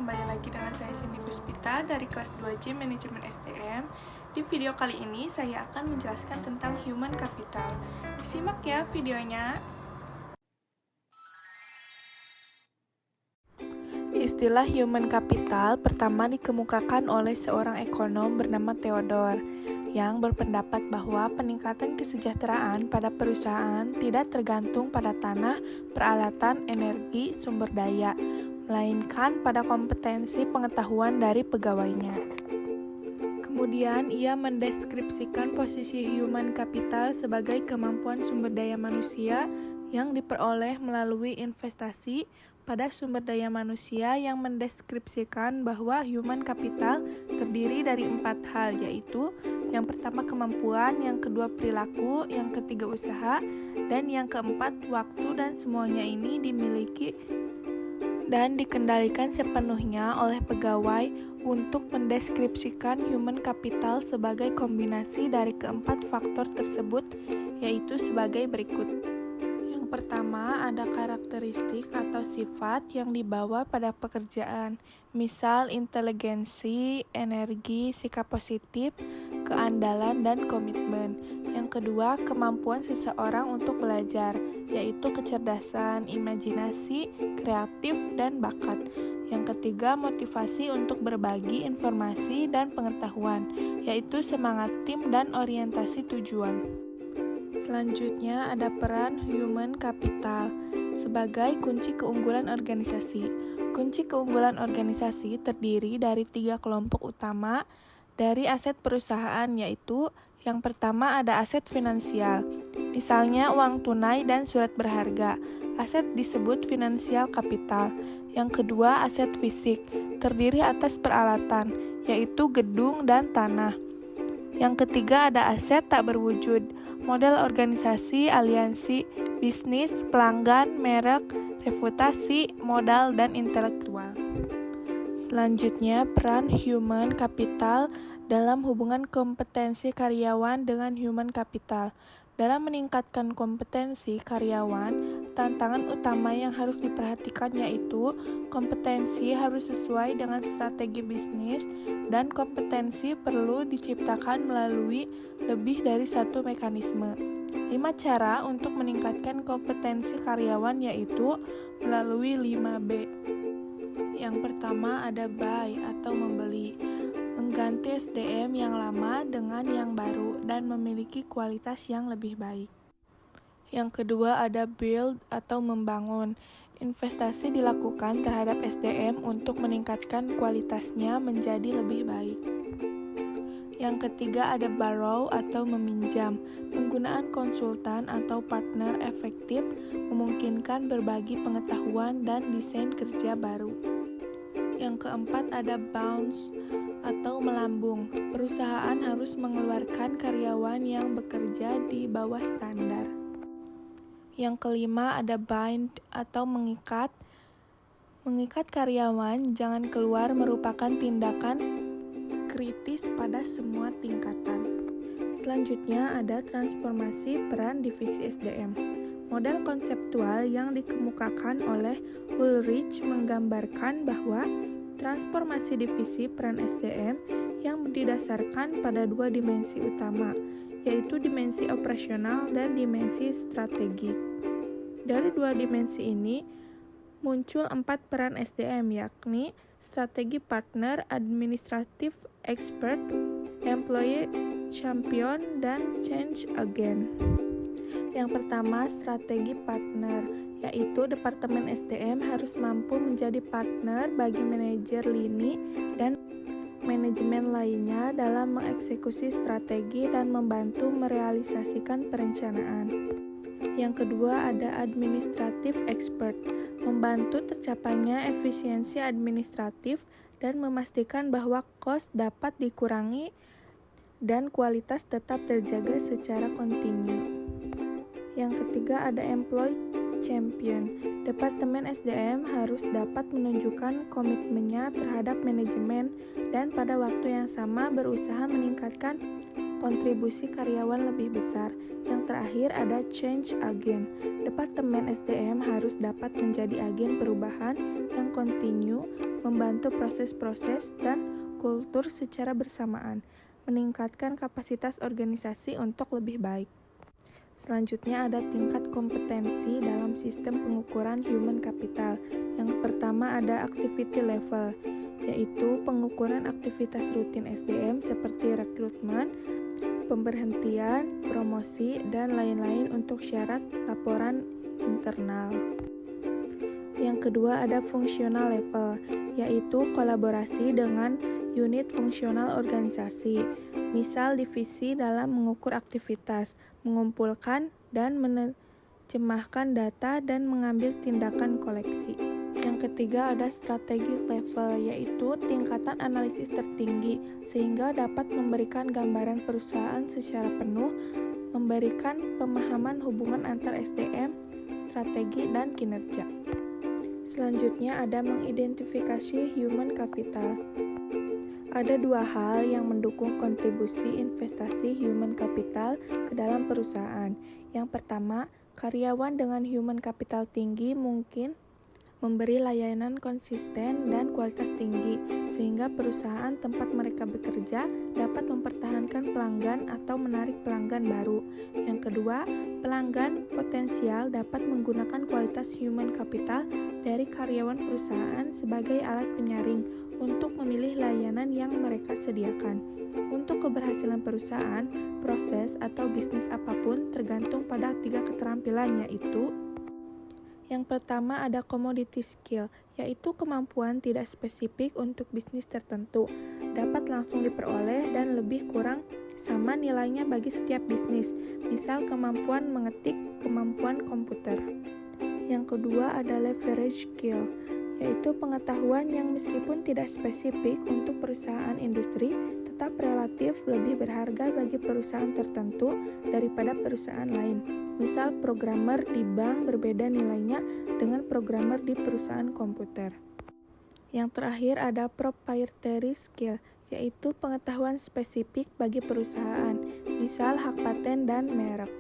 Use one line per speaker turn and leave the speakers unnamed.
kembali lagi dengan saya Cindy Puspita dari kelas 2C Manajemen SDM. Di video kali ini saya akan menjelaskan tentang human capital. Simak ya videonya. Istilah human capital pertama dikemukakan oleh seorang ekonom bernama Theodore yang berpendapat bahwa peningkatan kesejahteraan pada perusahaan tidak tergantung pada tanah, peralatan, energi, sumber daya, melainkan pada kompetensi pengetahuan dari pegawainya. Kemudian, ia mendeskripsikan posisi human capital sebagai kemampuan sumber daya manusia yang diperoleh melalui investasi pada sumber daya manusia, yang mendeskripsikan bahwa human capital terdiri dari 4 hal, yaitu yang pertama kemampuan, yang kedua perilaku, yang ketiga usaha, dan yang keempat waktu, dan semuanya ini dimiliki dan dikendalikan sepenuhnya oleh pegawai. Untuk mendeskripsikan human capital sebagai kombinasi dari keempat faktor tersebut, yaitu sebagai berikut. Yang pertama, ada karakteristik atau sifat yang dibawa pada pekerjaan, misal inteligensi, energi, sikap positif, keandalan, dan komitmen. Yang kedua, kemampuan seseorang untuk belajar, yaitu kecerdasan, imajinasi, kreatif, dan bakat. Yang ketiga, motivasi untuk berbagi informasi dan pengetahuan, yaitu semangat tim dan orientasi tujuan. Selanjutnya, ada peran human capital sebagai kunci keunggulan organisasi. Kunci keunggulan organisasi terdiri dari 3 kelompok utama dari aset perusahaan, yaitu yang pertama ada aset finansial, misalnya uang tunai dan surat berharga. Aset disebut finansial capital. Yang kedua, aset fisik, terdiri atas peralatan, yaitu gedung dan tanah. Yang ketiga, ada aset tak berwujud, model organisasi, aliansi, bisnis, pelanggan, merek, reputasi, modal, dan intelektual. Selanjutnya, peran human capital dalam hubungan kompetensi karyawan dengan human capital. Dalam meningkatkan kompetensi karyawan, tantangan utama yang harus diperhatikan yaitu kompetensi harus sesuai dengan strategi bisnis, dan kompetensi perlu diciptakan melalui lebih dari satu mekanisme. 5 cara untuk meningkatkan kompetensi karyawan yaitu melalui 5B. Yang pertama ada buy atau membeli, mengganti SDM yang lama dengan yang baru dan memiliki kualitas yang lebih baik. Yang kedua ada build atau membangun, investasi dilakukan terhadap SDM untuk meningkatkan kualitasnya menjadi lebih baik. Yang ketiga ada borrow atau meminjam, penggunaan konsultan atau partner efektif memungkinkan berbagi pengetahuan dan desain kerja baru. Yang keempat ada bounce atau melambung, perusahaan harus mengeluarkan karyawan yang bekerja di bawah standar. Yang kelima ada bind atau mengikat. Mengikat karyawan jangan keluar merupakan tindakan kritis pada semua tingkatan. Selanjutnya ada transformasi peran divisi SDM. Model konseptual yang dikemukakan oleh Ulrich menggambarkan bahwa transformasi divisi peran SDM yang didasarkan pada 2 dimensi utama, yaitu dimensi operasional dan dimensi strategik. Dari 2 dimensi ini muncul 4 peran SDM, yakni strategi partner, administratif expert, employee champion, dan change agent. Yang pertama, strategi partner, yaitu Departemen SDM harus mampu menjadi partner bagi manajer lini dan manajemen lainnya dalam mengeksekusi strategi dan membantu merealisasikan perencanaan. Yang kedua ada administratif expert, membantu tercapainya efisiensi administratif dan memastikan bahwa kos dapat dikurangi dan kualitas tetap terjaga secara kontinu. Yang ketiga ada employee champion. Departemen SDM harus dapat menunjukkan komitmennya terhadap manajemen dan pada waktu yang sama berusaha meningkatkan kontribusi karyawan lebih besar. Yang terakhir ada change agent. Departemen SDM harus dapat menjadi agen perubahan yang kontinu membantu proses-proses dan kultur secara bersamaan, meningkatkan kapasitas organisasi untuk lebih baik. Selanjutnya ada tingkat kompetensi dalam sistem pengukuran human capital. Yang pertama ada activity level, yaitu pengukuran aktivitas rutin SDM seperti rekrutmen, pemberhentian, promosi, dan lain-lain untuk syarat laporan internal. Yang kedua ada functional level, yaitu kolaborasi dengan unit fungsional organisasi, misal divisi dalam mengukur aktivitas, mengumpulkan dan menerjemahkan data dan mengambil tindakan koleksi. Yang ketiga ada strategic level, yaitu tingkatan analisis tertinggi sehingga dapat memberikan gambaran perusahaan secara penuh, memberikan pemahaman hubungan antar SDM, strategi, dan kinerja. Selanjutnya ada mengidentifikasi human capital. Ada dua hal yang mendukung kontribusi investasi human capital ke dalam perusahaan. Yang pertama, karyawan dengan human capital tinggi mungkin memberi layanan konsisten dan kualitas tinggi, sehingga perusahaan tempat mereka bekerja dapat mempertahankan pelanggan atau menarik pelanggan baru. Yang kedua, pelanggan potensial dapat menggunakan kualitas human capital dari karyawan perusahaan sebagai alat penyaring untuk memilih layanan yang mereka sediakan. Untuk keberhasilan perusahaan, proses atau bisnis apapun tergantung pada 3 keterampilan, yaitu yang pertama ada commodity skill, yaitu kemampuan tidak spesifik untuk bisnis tertentu, dapat langsung diperoleh dan lebih kurang sama nilainya bagi setiap bisnis, misal kemampuan mengetik, kemampuan komputer. Yang kedua ada leverage skill, yaitu pengetahuan yang meskipun tidak spesifik untuk perusahaan industri, tetap relatif lebih berharga bagi perusahaan tertentu daripada perusahaan lain. Misal programmer di bank berbeda nilainya dengan programmer di perusahaan komputer. Yang terakhir ada proprietary skill, yaitu pengetahuan spesifik bagi perusahaan, misal hak paten dan merek.